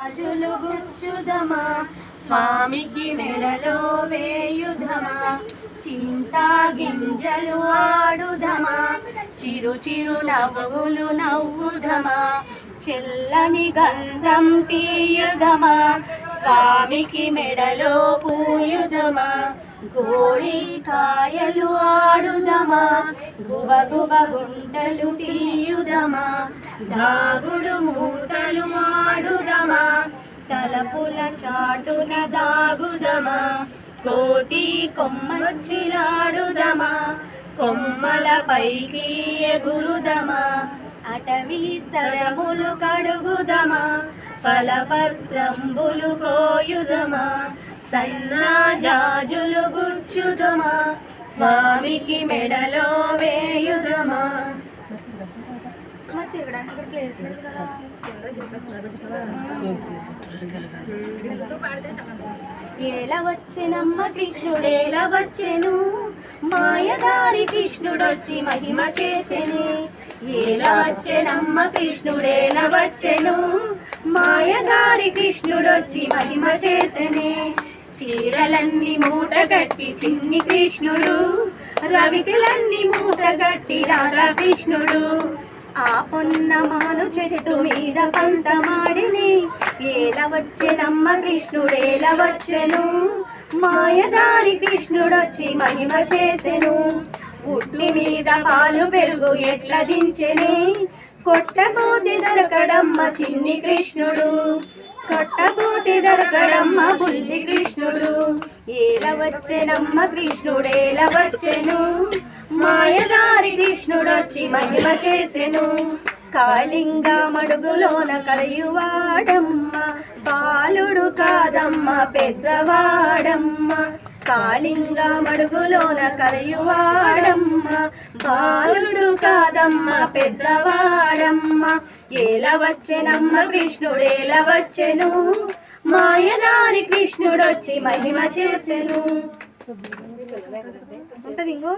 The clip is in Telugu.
అజులు గుచ్చుదమా స్వామికి మెడలో వేయుధమా చింతా గింజలు ఆడుదమా చిరు చిరు నవ్వులు నవ్వుదమా చెల్లని గంధం తీయుదమా స్వామికి మెడలో పూయుదమా గోళీ కాయలు ఆడుదమా గుబ గుబ గుంటలు తీయుదమా దాగుడు మూటలు ఆడుదమా తలపుల చాటున దాగుదమా కోటి కొమ్మచ్చిలాడుదమా కొమ్మల పైకి ఎగురుదమా అటవీ స్థలములు కడుగుదమా ఫలపత్రంబులు కోయుదమా సన్నాజాజులు గుచ్చుదమా స్వామికి మెడలో వేయుదమా. ప్లేస్ ఎలా వచ్చెనమ్మ కృష్ణుడేలా వచ్చెను మాయదారి కృష్ణుడొచ్చి మహిమ చేసెను. ఎలా వచ్చెనమ్మ కృష్ణుడేలా వచ్చెను మాయదారి కృష్ణుడొచ్చి మహిమ చేసెనే. చీరలన్నీ మూట కట్టి చిన్ని కృష్ణుడు రవికలన్నీ మూట కట్టి రాధా కృష్ణుడు ఆ పొన్నమాను చెట్టు మీద పంతమాడిని. ఎలా వచ్చెనమ్మ కృష్ణుడేలా వచ్చెను మాయదారి కృష్ణుడొచ్చి మహిమ చేసెను. పుట్టి మీద పాలు పెరుగు ఎట్లా దించెనే కొట్టబోతి దొరకడమ్మ చిన్ని కృష్ణుడు కొట్టబోతి దొరకడమ్మ బుల్లి కృష్ణుడు. ఎలా వచ్చెనమ్మ కృష్ణుడేలా వచ్చెను మాయదారి కృష్ణుడొచ్చి మహిమ చేసెను. కాళింగ మడుగులోన కలయువాడమ్మ బాలుడు కాదమ్మ పెద్దవాడమ్మ. కాళింగ మడుగులోన కలయువాడమ్మ బాలుడు కాదమ్మ పెద్దవాడమ్మ. ఎలా వచ్చెనమ్మ కృష్ణుడేలా వచ్చెను మాయదారి కృష్ణుడొచ్చి మహిమ చేసెను. ఉంటది ఇంకో